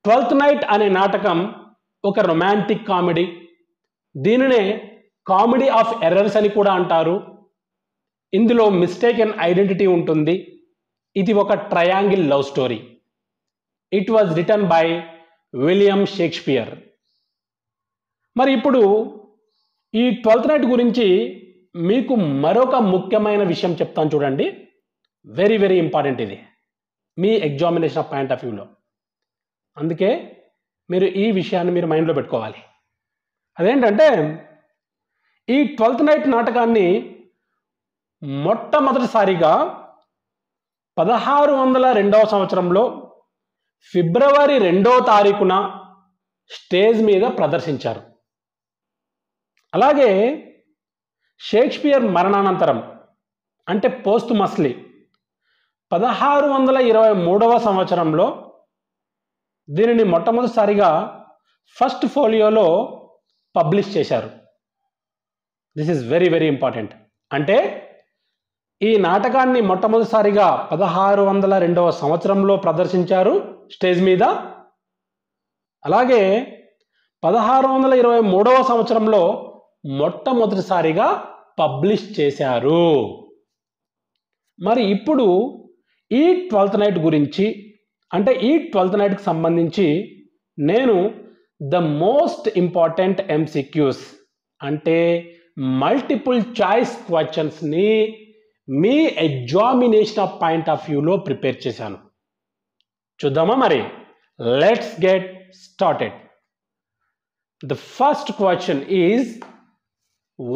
Twelfth night అనే నాటకం ఒక రొమాంటిక్ కామెడీ. దీనినే కామెడీ ఆఫ్ ఎర్రర్స్ అని కూడా అంటారు. ఇందులో మిస్టేకెన్ ఐడెంటిటీ ఉంటుంది. ఇది ఒక triangle love story. It was written by William Shakespeare. మరి ఇప్పుడు ఈ ట్వెల్త్ నైట్ గురించి మీకు మరొక ముఖ్యమైన విషయం చెప్తాను చూడండి. వెరీ వెరీ ఇంపార్టెంట్ ఇది మీ ఎగ్జామినేషన్ పాయింట్ ఆఫ్ వ్యూలో. అందుకే మీరు ఈ విషయాన్ని మీరు మైండ్లో పెట్టుకోవాలి. అదేంటంటే ఈ ట్వెల్త్ నైట్ నాటకాన్ని మొట్టమొదటిసారిగా 1602వ సంవత్సరంలో ఫిబ్రవరి 2వ తారీఖున స్టేజ్ మీద ప్రదర్శించారు. అలాగే షేక్స్పియర్ మరణానంతరం అంటే పోస్ట్మస్లీ 1623వ సంవత్సరంలో దీనిని మొట్టమొదటిసారిగా ఫస్ట్ ఫోలియోలో పబ్లిష్ చేశారు. This is very very important. అంటే ఈ నాటకాన్ని మొట్టమొదటిసారిగా 1602వ సంవత్సరంలో ప్రదర్శించారు స్టేజ్ మీద. అలాగే 1623వ సంవత్సరంలో మొట్టమొదటిసారిగా పబ్లిష్ చేశారు. మరి ఇప్పుడు ఈ ట్వెల్త్ నైట్ గురించి అంటే ఈ ట్వెల్త్ నైట్కి సంబంధించి నేను ద మోస్ట్ ఇంపార్టెంట్ ఎంసిక్యూస్ అంటే మల్టిపుల్ చాయిస్ క్వశ్చన్స్ని మీ ఎగ్జామినేషన్ పాయింట్ ఆఫ్ వ్యూలో ప్రిపేర్ చేశాను. చూద్దామా మరి? Let's get started. The first question is,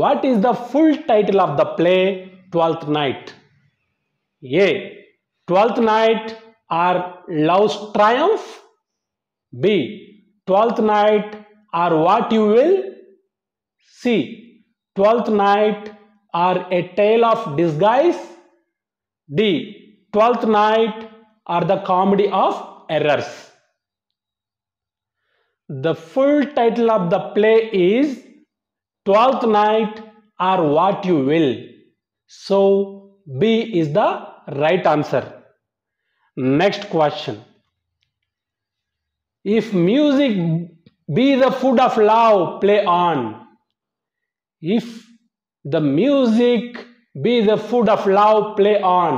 what is the full title of the play Twelfth Night? A. Twelfth Night or Love's Triumph. B. Twelfth Night or What You Will. C. Twelfth Night or A Tale of Disguise. D. Twelfth Night or The Comedy of Errors. The full title of the play is Twelfth Night or What You Will. So B is the right answer. Next question. If music be the food of love, play on. If the music be the food of love, play on.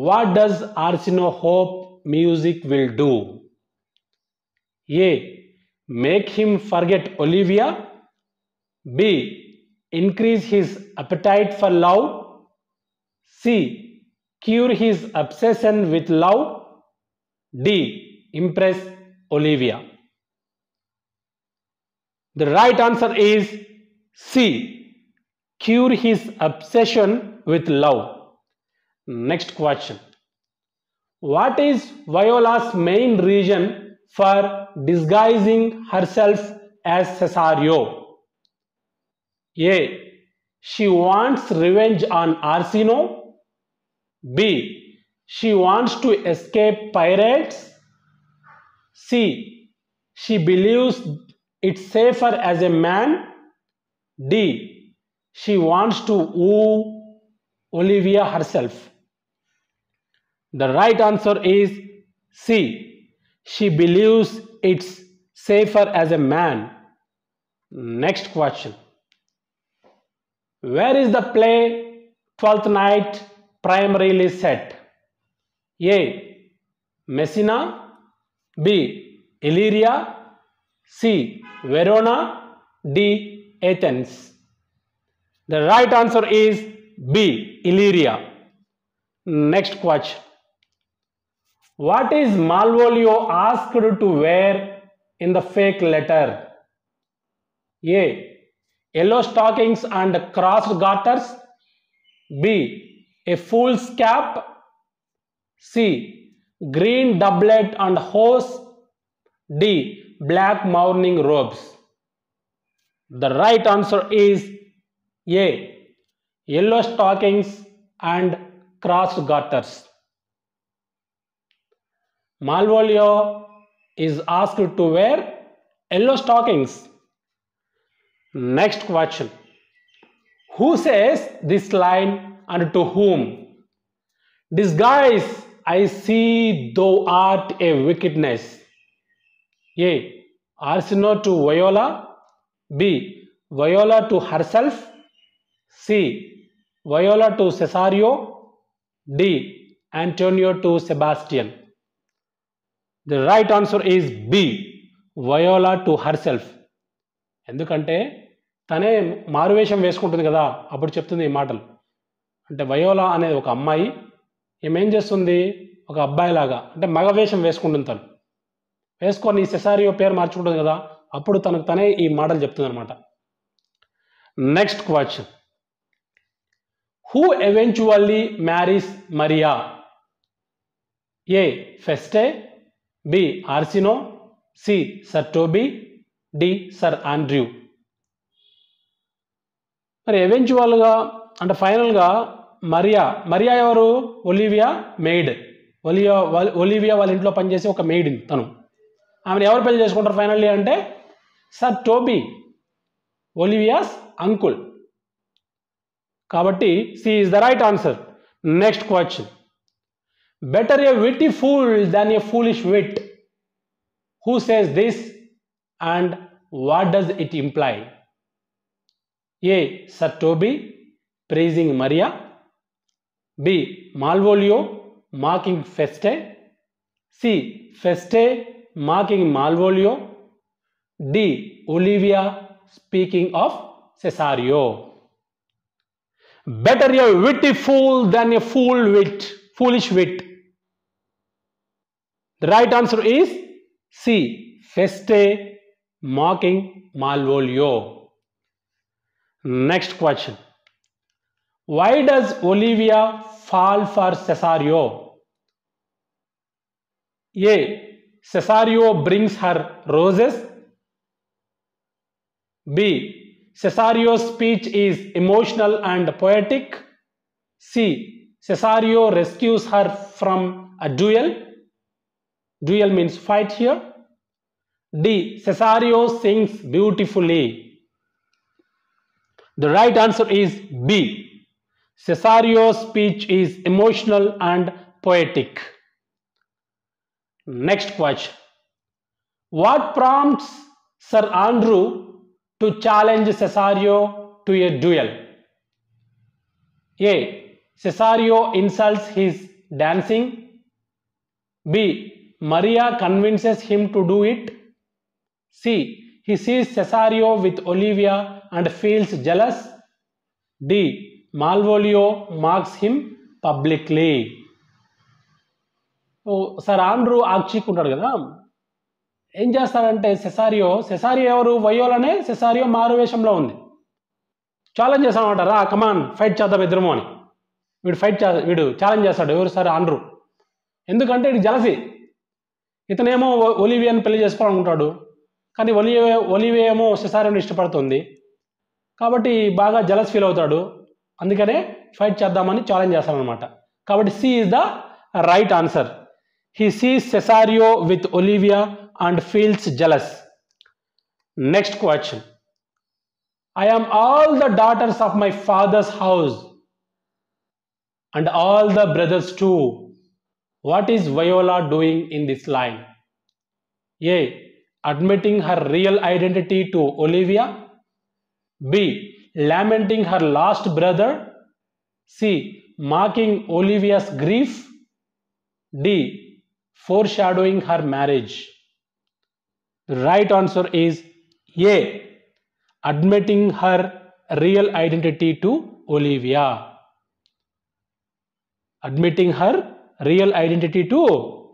What does Arsino hope music will do? A. Make him forget Olivia. B. Increase his appetite for love. C. Cure his obsession with love. D. Impress Olivia. The right answer is C. Cure his obsession with love. Next question. What is Viola's main reason for disguising herself as Cesario? A. She wants revenge on Arsino. B. She wants to escape pirates. C. She believes it's safer as a man. D. She wants to woo Olivia herself. The right answer is C. She believes it's safer as a man. Next question. Where is the play Twelfth Night primarily set? A. Messina. B. Illyria. C. Verona. D. Athens. The right answer is B. Illyria. Next question. What is Malvolio asked to wear in the fake letter? A. Yellow stockings and crossed garters. B. A fool's cap. C. Green doublet and hose. D. Black mourning robes. The right answer is A. Yellow stockings and crossed garters. Malvolio is asked to wear yellow stockings. Next question. Who says this line and to whom? Disguise I see thou art a wickedness. A Orsino to Viola, B Viola to herself, C Viola to Cesario, D Antonio to Sebastian. The right answer is B Viola to herself. ఎందుకంటే తనే మారువేషం వేసుకుంటుంది కదా, అప్పుడు చెప్తుంది ఈ మాటలు. అంటే viola అనేది ఒక అమ్మాయి, ఏమేం చేస్తుంది, ఒక అబ్బాయిలాగా అంటే మగ వేషం వేసుకుంటుంది. తను వేసుకొని సెసారియో పేరు మార్చుకుంటుంది కదా, అప్పుడు తనకు తనే ఈ మాటలు చెప్తుంది అనమాట. Next question, who eventually marries Maria? A Feste, B Orsino, C sir Toby, D sir Andrew. మరి ఎవెన్చువల్గా అంటే ఫైనల్గా మరియా ఎవరు? Olivia maid. ఒలివియా వాళ్ళ ఇంట్లో పనిచేసే ఒక మెయిడ్ తను. ఆమెను ఎవరు పెళ్లి చేసుకుంటారు ఫైనల్లీ అంటే సర్ టోబీ, ఒలివియాస్ అంకుల్. కాబట్టి C is the right answer. Next question, better a witty fool than a foolish wit. Who says this and what does it imply? A sir Toby praising Maria, B Malvolio mocking Feste, C Feste mocking Malvolio, D Olivia speaking of Cesario. Better a witty fool than a foolish wit. The right answer is C Feste mocking Malvolio. Next question, why does Olivia fall for Cesario? A Cesario brings her roses, B Cesario's speech is emotional and poetic, C Cesario rescues her from a duel means fight here, D Cesario sings beautifully. The right answer is B Cesario's speech is emotional and poetic. Next question, what prompts Sir Andrew to challenge Cesario to a duel? A Cesario insults his dancing, B Maria convinces him to do it, C he sees Cesario with Olivia and feels jealous, D Malvolio mocks him publicly. Sir Andrew ఆక్షికుంటాడు కదా, ఏం చేస్తాడంటే సెసారియో ఎవరు? వయోలనే సెసారియో మారువేషంలో ఉంది. Challenge చేస్తామంట, రా కమాన్ fight చేద్దాం ఇద్దరము అని. వీడు ఛాలెంజ్ చేస్తాడు. ఎవరు? Sir Andrew. ఎందుకంటే ఇది జలసి. ఇతనేమో ఒలివియాని పెళ్లి చేసుకోవాలనుకుంటాడు, కానీ ఒలివియా ఏమో సెసారియోని ఇష్టపడుతుంది. కాబట్టి బాగా జలస్ ఫీల్ అవుతాడు. అందుకనే ఫైట్ చేద్దామని ఛాలెంజ్ చేస్తాడనమాట. కాబట్టి C is the right answer. He sees Cesario with Olivia and feels jealous. Next question, I am all the daughters of my father's house and all the brothers too. What is Viola doing in this line? A admitting her real identity to Olivia, B lamenting her lost brother, C mocking Olivia's grief, D foreshadowing her marriage. The right answer is A admitting her real identity to Olivia. Admitting her real identity to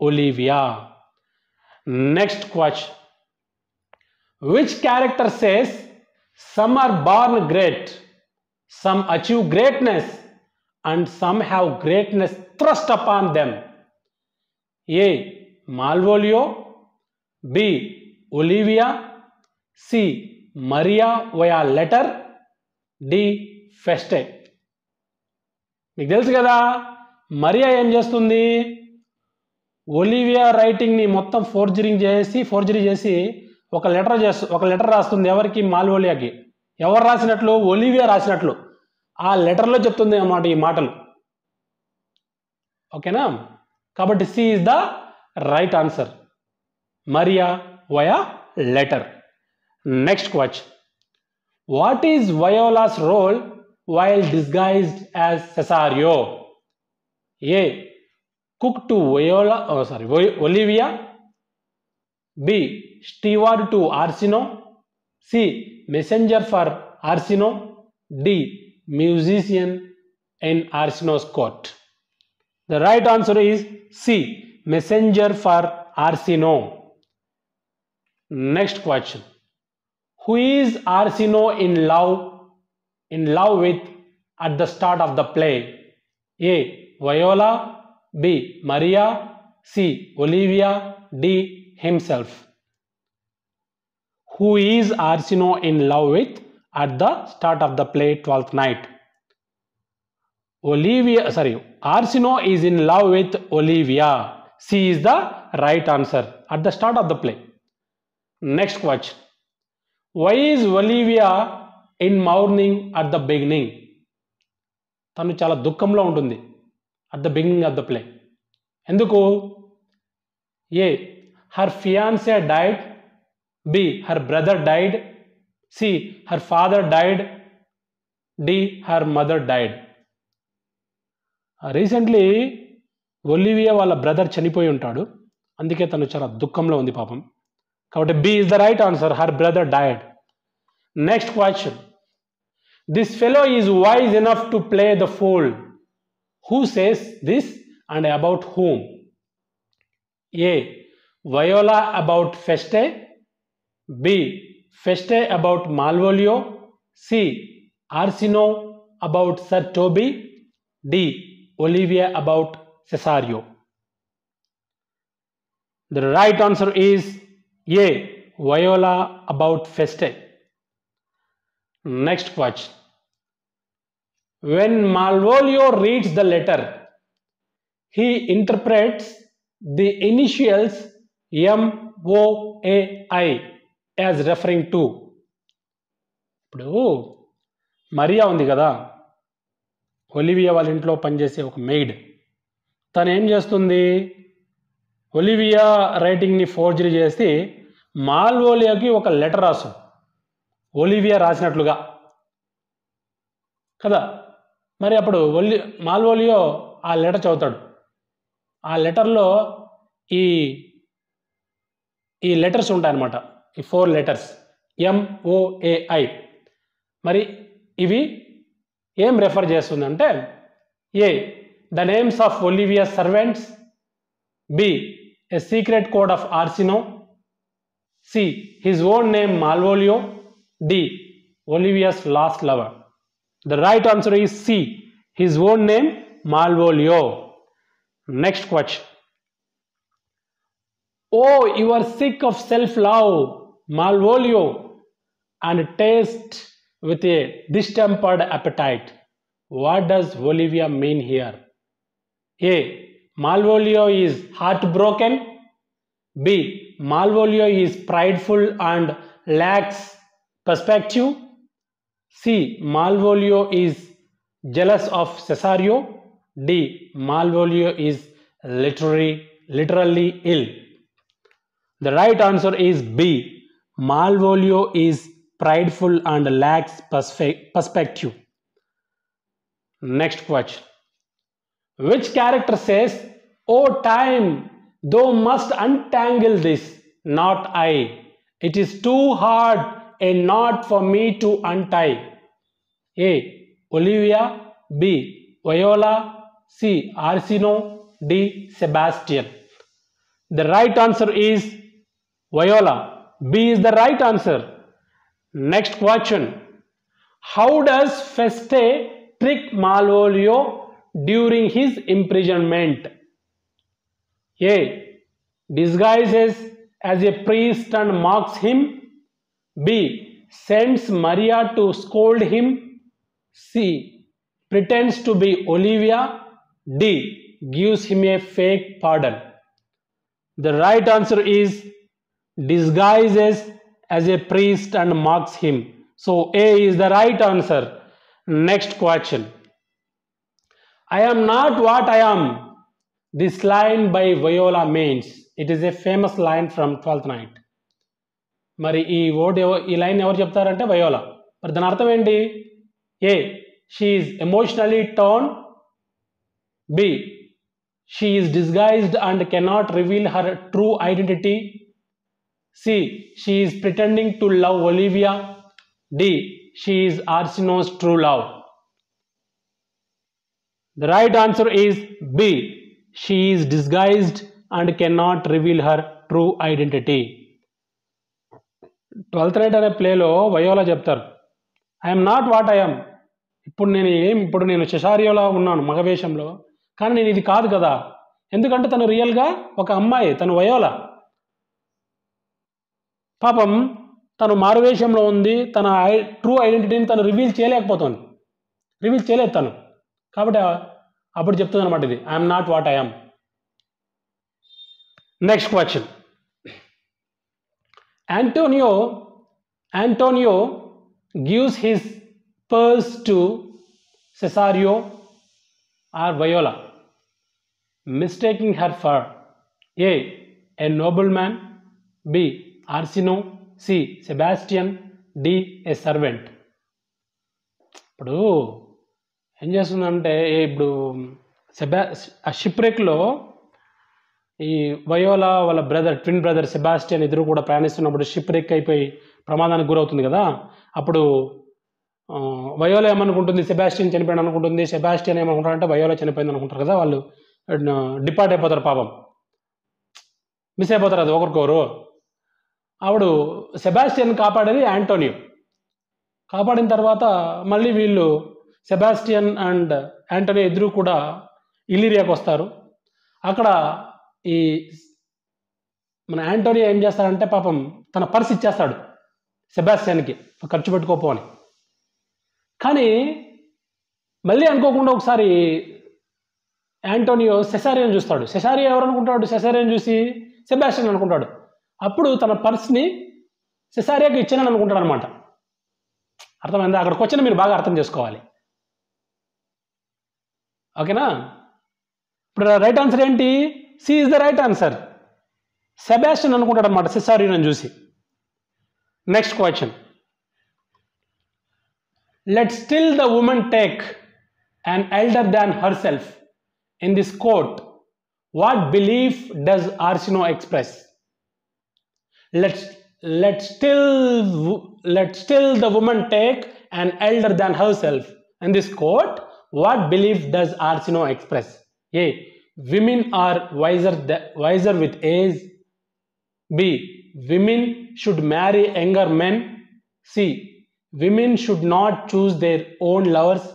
Olivia. Next question, which character says some are born great, some achieve greatness, and some have greatness thrust upon them? A Malvolio, B Olivia, C Maria via letter, D Feste. మీకు తెలుసు కదా, మరియా ఏం చేస్తుంది? Olivia రైటింగ్ని మొత్తం forgery చేసి ఒక letter రాస్తుంది. ఎవరికి? మాల్వోలియాకి. ఎవరు రాసినట్లు? ఒలివియా రాసినట్లు. ఆ లెటర్లో చెప్తుంది అన్నమాట ఈ మాటలు. ఓకేనా? కాబట్టి C is the right answer. Maria via letter. Next question. What is Viola's role while disguised as Cesario? A. Cook to Olivia. B. Steward to Arsino. C. Messenger for Arsino. D. Musician in Arsino's court. The right answer is C. Messenger for Arsino. Next question. Who is Arsino in love with at the start of the play? A. Viola. B. Maria. C. Olivia. D. Himself. Who is Arsino in love with at the start of the play, Twelfth Night? Arsino is in love with Olivia. C is the right answer at the start of the play. Next question. Why is Olivia in mourning at the beginning? తను చాలా దుఃఖంలో ఉంటుంది at the beginning of the play. ఎందుకు? A. Her fiancé died. B. Her brother died. C. Her father died. D. Her mother died. Recently Olivia వాళ్ళ brother చనిపోయి ఉంటాడు, అందుకే తను చాలా దుఃఖంలో ఉంది పాపం. కాబట్టి B is the right answer. Her brother died. Next question. This fellow is wise enough to play the fool. Who says this and about whom? A. Viola about Feste. B. Feste about Malvolio. C. Arsino about Sir Toby. D. Olivia about Cesario. The right answer is A. Viola about Feste. Next question. When Malvolio reads the letter, he interprets the initials MOAI as referring to. ఇప్పుడు మరియా ఉంది కదా, Olivia వాళ్ళ ఇంట్లో పనిచేసే ఒక maid. తను ఏం చేస్తుంది? ఒలివియా రైటింగ్ని ఫోర్జరీ చేసి మాల్వోలియోకి ఒక లెటర్ రాస్తుంది, ఒలివియా రాసినట్లుగా కదా. మరి అప్పుడు మాల్వోలియో ఆ లెటర్ చదువుతాడు. ఆ లెటర్లో ఈ లెటర్స్ ఉంటాయన్నమాట, ఈ 4 లెటర్స్ MOAI. మరి ఇవి ఏం రెఫర్ చేస్తుందంటే A. The names of Olivia's servants. B. A secret code of Arsino. C. His own name Malvolio. D. Olivia's last lover. The right answer is C. His own name Malvolio. Next question. Oh, you are sick of self-love, Malvolio, and taste with a distempered appetite. What does Olivia mean here? A. Malvolio is heartbroken. B. Malvolio is prideful and lacks perspective. C. Malvolio is jealous of Cesario. D. Malvolio is literally ill. The right answer is B. Malvolio is prideful and lacks perspective. Next question. Which character says, "Oh time, thou must untangle this, not I. It is too hard a knot for me to untie"? A. Olivia. B. Viola. C. Arsino. D. Sebastian. The right answer is Viola. B is the right answer. Next question. How does Feste trick Malvolio during his imprisonment? A. Disguises as a priest and mocks him. B. Sends Maria to scold him. C. Pretends to be Olivia. D. Gives him a fake pardon. The right answer is disguises as a priest and mocks him. So A is the right answer. Next question. I am not what I am. This line by Viola means. It is a famous line from Twelfth Night. మరి ఈ line ఎవరు చెప్తారంటే viola. మరి దాని అర్థం ఏంటి? A, she is emotionally torn. B, she is disguised and cannot reveal her true identity. C, she is pretending to love Olivia. D, she is Orsino's true love. The right answer is B. She is disguised and cannot reveal her true identity. 12th night అనే ప్లేలో viola చెప్తారు, I'm not what I'm. ఇప్పుడు నేను శశారియోలా ఉన్నాను మగవేషంలో, కానీ నేను ఇది కాదు కదా. ఎందుకంటే తను రియల్గా ఒక అమ్మాయి, తను వయోలా. పాపం తను మారువేషంలో ఉంది, తన ట్రూ ఐడెంటిటీని తను రివీల్ చేయలేదు తను. కాబట్టి అప్పుడు చెప్తుంది అనమాట ఇది, I'm not what I'm. Next question. Antonio gives his purse to Cesario or Viola, mistaking her for A, a nobleman, B, Arsino, C, Sebastian, D, a servant. ఇప్పుడు ఏం చేస్తుందంటే, ఇప్పుడు షిప్రెక్లో ఈ వయోలా వాళ్ళ ట్విన్ బ్రదర్ సెబాస్టియన్ ఇద్దరు కూడా ప్రయాణిస్తున్నప్పుడు shipwreck అయిపోయి ప్రమాదానికి గురవుతుంది కదా. అప్పుడు వయోలా ఏమనుకుంటుంది, సెబాస్టియన్ చనిపోయాడు అనుకుంటుంది. సెబాస్టియన్ ఏమనుకుంటారంటే వయోలా చనిపోయింది అనుకుంటారు కదా. వాళ్ళు డిపార్ట్ అయిపోతారు, పాపం మిస్ అయిపోతారు అది ఒకరికొకరు. అప్పుడు సెబాస్టియన్ కాపాడేది యాంటోనియో. కాపాడిన తర్వాత మళ్ళీ వీళ్ళు సెబాస్టియన్ అండ్ యాంటోనియో ఇద్దరు కూడా ఇలీరియాకి వస్తారు. అక్కడ ఈ మన యాంటోనియో ఏం చేస్తాడంటే పాపం తన పర్స్ ఇచ్చేస్తాడు సెబాస్టియన్కి, ఖర్చు పెట్టుకోపోని. కానీ మళ్ళీ అనుకోకుండా ఒకసారి యాంటోనియో సెసారియన్ చూస్తాడు. సెసారియో ఎవరు అనుకుంటాడు? సెసారియన్ చూసి సెబాస్టియన్ అనుకుంటాడు. అప్పుడు తన పర్స్ని సెసారియాకి ఇచ్చానని అనుకుంటాడు అనమాట. అర్థమైందా? అక్కడికి వచ్చిన మీరు బాగా అర్థం చేసుకోవాలి, ఓకేనా? ఇప్పుడు రైట్ ఆన్సర్ ఏంటి? C is the right answer. Sebastian అనుకుంటాడు అనమాట సెసారియోని చూసి. Next question. Let still the woman take an elder than herself in this quote. What belief does Arsinoe express? Let still the woman take an elder than herself in this quote. What belief does Arsinoe express? A, women are wiser with age. B, women should marry younger men. C, women should not choose their own lovers.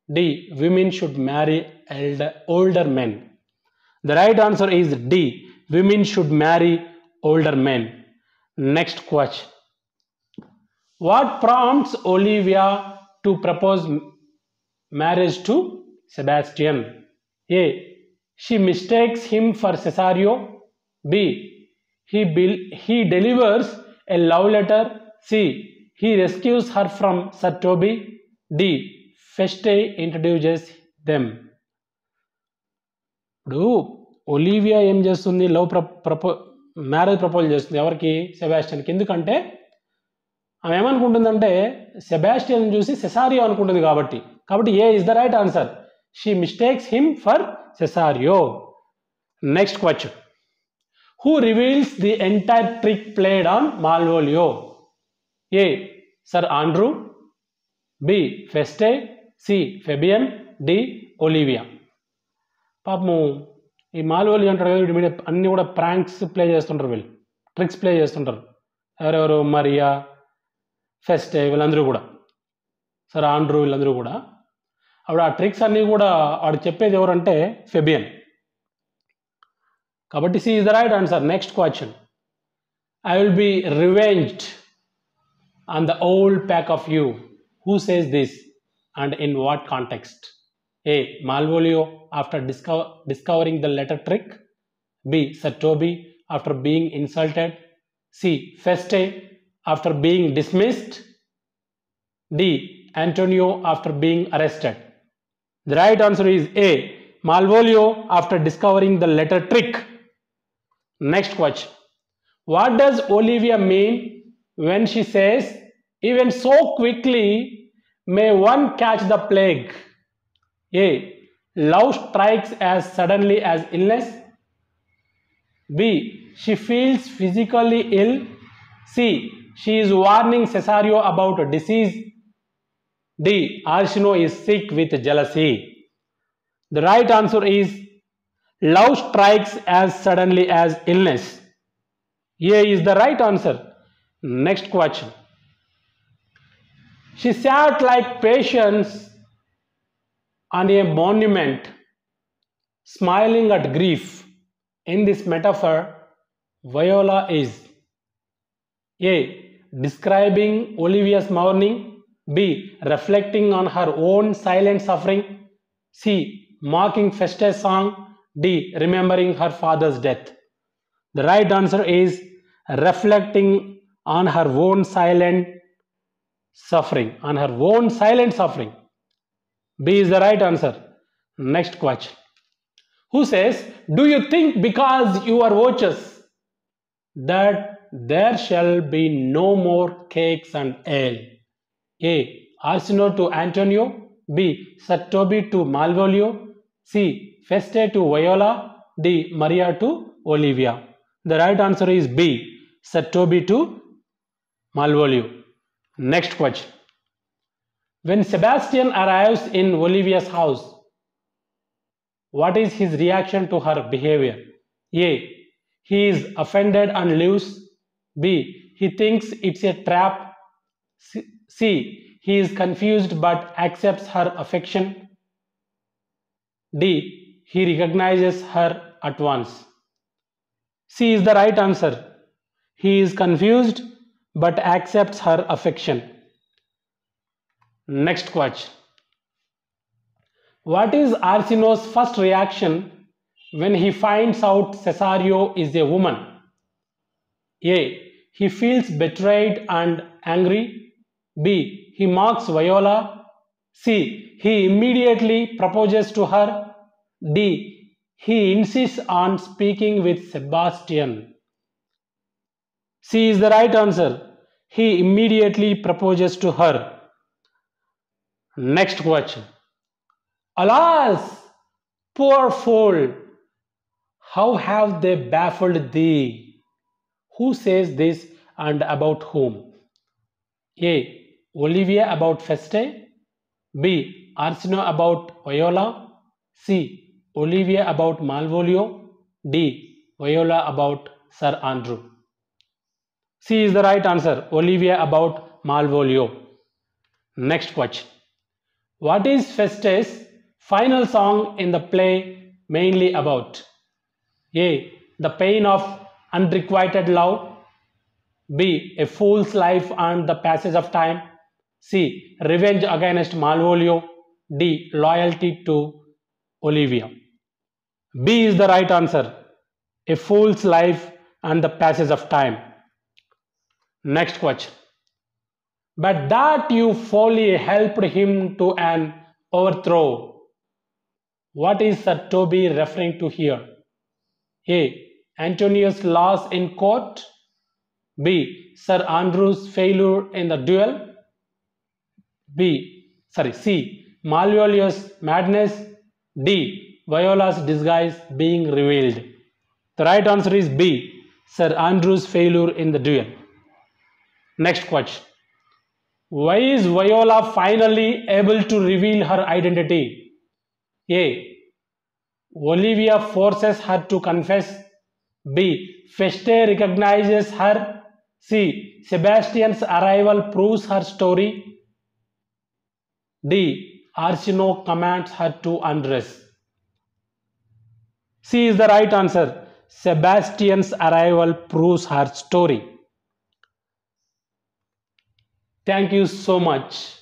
D, women should marry older men. The right answer is D, women should marry older men. Next question. What prompts Olivia to propose marriage to Sebastian? A, she mistakes him for Cesario. B, he delivers a love letter. C, he rescues her from Sir Toby. D, Feste introduces them. ఇప్పుడు Olivia ఏం చేస్తుంది? Marriage proposal చేస్తుంది. ఎవరికి? సెబాస్టియన్కి. ఎందుకంటే ఆమె ఏమనుకుంటుందంటే Sebastian చూసి Cesario అనుకుంటుంది కాబట్టి A is the right answer. She mistakes him for Cesario. Next question. Who reveals the entire trick played on Malvolio? A, sir Andrew. B, Feste. C, Fabian. D, Olivia. పాపము ఈ మాల్వోలియో అంటారు కదా, వీటి మీద అన్ని కూడా ప్రాంక్స్ ప్లే చేస్తుంటారు, వీళ్ళు ట్రిక్స్ ప్లే చేస్తుంటారు. ఎవరెవరు? మరియా, ఫెస్టే, వీళ్ళందరూ కూడా, సర్ ఆండ్రూ, వీళ్ళందరూ కూడా. అప్పుడు ఆ ట్రిక్స్ అన్నీ కూడా వాడు చెప్పేది ఎవరంటే ఫెబియన్. కాబట్టి C is the right answer. Next question. I will be revenged on the old pack of you. Who says this and in what context? A, Malvolio after discovering the letter trick. B, Sir Toby after being insulted. C, Feste after being dismissed. D, Antonio after being arrested. The right answer is A, Malvolio after discovering the letter trick. Next question. What does Olivia mean when she says, even so quickly may one catch the plague. A. Love strikes as suddenly as illness. B. She feels physically ill. C. She is warning Cesario about a disease. D. Arsinoe is sick with jealousy. The right answer is love strikes as suddenly as illness. A is the right answer. Next question. She sat like Patience on a monument, smiling at grief. In this metaphor, Viola is A. Describing Olivia's mourning. B. Reflecting on her own silent suffering. C. Mocking Feste's song. D. Remembering her father's death. The right answer is reflecting on her own silent suffering. On her own silent suffering. B is the right answer. Next question. Who says, do you think because you are virtuous that there shall be no more cakes and ale? A. Arsinoe to Antonio. B. Sir Toby to Malvolio. C. Feste to Viola. D. Maria to Olivia. The right answer is B. Sir Toby to Malvolio. Next question. When Sebastian arrives in Olivia's house, what is his reaction to her behavior? A. He is offended and leaves. B. He thinks it's a trap. C. He is confused but accepts her affection. D. He recognizes her at once. C is the right answer. He is confused but accepts her affection. Next question. What is Arsinoe's first reaction when he finds out Cesario is a woman? A. He feels betrayed and angry. B. He mocks Viola. C. He immediately proposes to her. D. He insists on speaking with Sebastian. C is the right answer. He immediately proposes to her. Next question. Alas, poor fool, how have they baffled thee? Who says this and about whom? A. Olivia about Feste. B. Arsinoe about Viola. C. Olivia about Malvolio. D. Viola about Sir Andrew. C is the right answer. Olivia about Malvolio. Next question. What is Feste's final song in the play mainly about? A. The pain of unrequited love. B. A fool's life and the passage of time. C. Revenge against Malvolio. D. Loyalty to Olivia. B is the right answer. A fool's life and the passage of time. Next question. But that you folly helped him to an overthrow. What is Sir Toby referring to here? A. Antonius' loss in court. B. Sir Andrew's failure in the duel. C. Malvolio's madness. D. Viola's disguise being revealed. The right answer is B. Sir Andrew's failure in the duel. Next question. Why is Viola finally able to reveal her identity? A. Olivia forces her to confess. B. Feste recognizes her. C. Sebastian's arrival proves her story. D. Arsinoe commands her to undress. C is the right answer. Sebastian's arrival proves her story. Thank you so much.